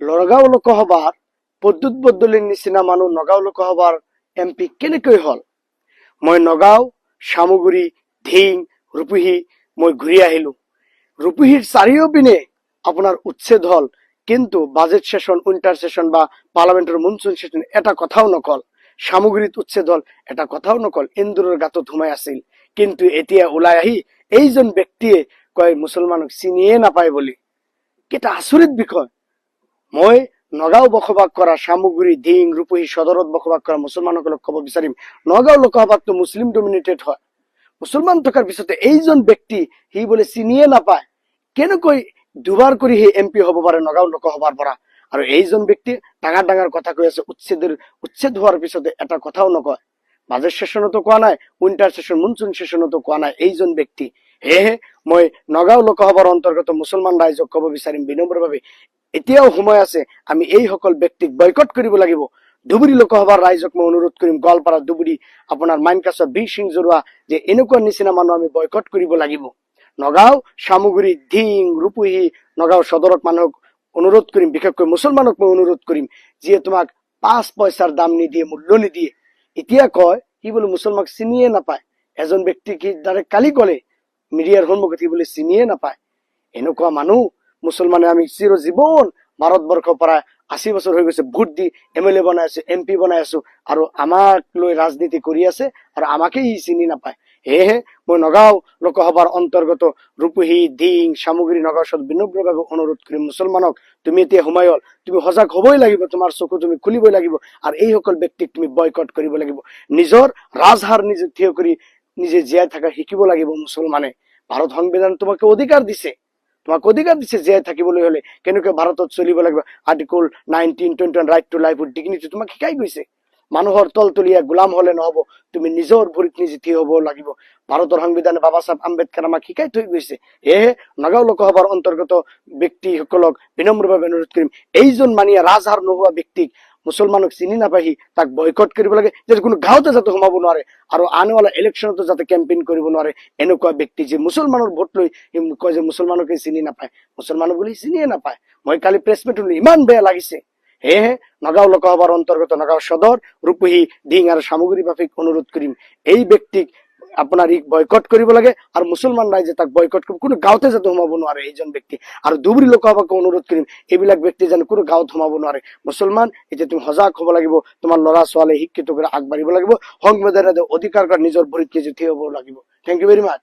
নগাঁও লোকসভাৰ পদ্যুৎ বদলিৰ নিচিনা মানুহ নগাঁও লোকসভাৰ MP কেনেকৈ হল? মই নগাঁও, চামগুৰি, ধিং, ৰূপহী মই ঘূৰি আহিলো। ৰূপহীৰ চাৰিওপিনে আপোনাৰ উচ্ছেদ হল, কিন্তু বাজেট সেশন, উইন্টার সেশন বা পার্লামেন্টের মনসুন সেশন এটা কথাও নকল। সামগ্রীত উচ্ছেদ হল, এটা কথাও নকল। এন্দুৰৰ গাঁতত সোমাই আছিল, কিন্তু এতিয়া ওলাই আহি এইজন ব্যক্তিয়ে কয় মুছলমানক চিনিয়ে নাপায় বুলি। এটা আচৰিত বিষয়। মই নগাঁও বসবাস কৰা সামগ্ৰী, ধিং, ৰূপহী সদৰত বসবাস কৰা মুছলমানসকলক ক'ব বিচাৰিম, নগাঁও লোকসভাতো মুছলিম ডমিনেটেড হয়। মুছলমান থকাৰ পিছতে এইজন ব্যক্তি সি বোলে চিনিয়ে নাপায়। কেনেকৈ দুবাৰ কৰি সেই MP হ'ব পাৰে নগাঁও লোকসভাৰ পৰা? আৰু এইজন ব্যক্তি ডাঙৰ ডাঙৰ কথা কৈ আছে, উচ্ছেদ হোৱাৰ পিছতে এটা কথাও নকয়। বাজেট সেশনতো কোৱা নাই, উইন্টাৰ সেশন, মনসুন সেশনতো কোৱা নাই এইজন ব্যক্তি। সেয়েহে মই নগাঁও লোকসভাৰ অন্তৰ্গত মুছলমান ৰাইজক ক'ব বিচাৰিম বিনম্ৰভাৱে, এতিয়াও সময় আছে, আমি এইসকল ব্যক্তিক বয়কট কৰিব লাগিব। ধুবুৰী লোকসভাৰ ৰাইজক মই অনুৰোধ কৰিম, গোৱালপাৰা, ধুবুৰী, আপোনাৰ মাইনকাছৰ বীৰ সিং জৰুৱা, যে এনেকুৱা নিচিনা মানুহ আমি বয়কট কৰিব লাগিব। নগাঁও, চামগুৰি, ধিং, ৰূপহী, নগাঁও সদৰত মানুহক অনুৰোধ কৰিম, বিশেষকৈ মুছলমানক মই অনুৰোধ কৰিম, যিয়ে তোমাক 5 পইচাৰ দাম নিদিয়ে, মূল্য নিদিয়ে, এতিয়া কয় সি বোলে মুছলমানক চিনিয়ে নাপায়। এজন ব্যক্তিক সি ডাইৰেক্ট কালি ক'লে মিডিয়াৰ সন্মুখত, সি বোলে চিনিয়ে নাপায়। এনেকুৱা মানুহ মুছলমানে আমি চিৰ জীৱন ভাৰতবৰ্ষৰ পৰা 80 বছৰ হৈ গৈছে ভোট দি MLA বনাই আছো, MP বনাই আছো, আৰু আমাক লৈ ৰাজনীতি কৰি আছে, আৰু আমাকেই ই চিনি নাপায়। সেয়েহে মই নগাঁও লোকসভাৰ অন্তৰ্গত ৰূপহী, ধিং, সামগ্ৰী, নগাঁও সদৰ বিনম্ৰভাৱে অনুৰোধ কৰিম, মুছলমানক তুমি এতিয়া সময় হ'ল, তুমি সজাগ হ'বই লাগিব, তোমাৰ চকু তুমি খুলিবই লাগিব, আৰু এইসকল ব্যক্তিক তুমি বয়কট কৰিব লাগিব। নিজৰ ৰাজহাৰ নিজে থিয় কৰি নিজে জীয়াই থকা শিকিব লাগিব মুছলমানে। ভাৰত সংবিধান তোমাকে অধিকাৰ দিছে, জীয়াই থাকিবলৈ হলে কেনেকৈ ভাৰতত চলিব লাগিব। Article 19, 21 right to life with dignity তোমাক শিকাই গৈছে। মানুহৰ তলতলীয়া গোলাম হলে নহব, তুমি নিজৰ ভৰিত নিজে থিয় হব লাগিব। ভাৰতৰ সংবিধানে বাবা চাহেব আম্বেদকাৰ আমাক শিকাই থৈ গৈছে। সেয়েহে নগাঁও লোকসভাৰ অন্তৰ্গত ব্যক্তিসকলক বিনম্ৰভাৱে অনুৰোধ কৰিম, এইজন মানিয়া ৰাজহাৰ নোহোৱা ব্যক্তিক, মুছলমানক চিনি নাপাই, তাক বয়কট কৰিব লাগে, যাতে কোনো গাঁৱতে যাতে সোমাব নোৱাৰে, আৰু আনেৱালা ইলেকশ্যনতো যাতে কেম্পেইন কৰিব নোৱাৰে। এনেকুৱা ব্যক্তি যে মুছলমানৰ ভোট লৈ কয় যে মুছলমানকে চিনি নাপায়, মুছলমানক বুলি চিনিয়ে নাপায়। মই কালি প্ৰেছ মিট শুনিলো, ইমান বেয়া লাগিছে। সেয়েহে নগাঁও লোকসভাৰ অন্তৰ্গত নগাঁও সদৰ, ৰূপহী, ধিং আৰু সামগ্ৰী বাসীক অনুৰোধ কৰিম, এই ব্যক্তিক আপোনাৰ বয়কট কৰিব লাগে, আৰু মুছলমান ৰাইজে তাক বয়কট কৰিব, কোনো গাঁৱতে যাতে সোমাব নোৱাৰে এইজন ব্যক্তি। আৰু ধুবুৰী লোকসভাক অনুৰোধ কৰিম, এইবিলাক ব্যক্তি যেন কোনো গাঁৱত সোমাব নোৱাৰে। মুছলমান, এতিয়া তুমি সজাগ হ'ব লাগিব, তোমাৰ ল'ৰা ছোৱালী শিক্ষিত কৰি আগবাঢ়িব লাগিব, সংবিধানে অধিকাৰ নিজৰ ভৰিত নিজে থিয় হ'ব লাগিব। Thank you very much.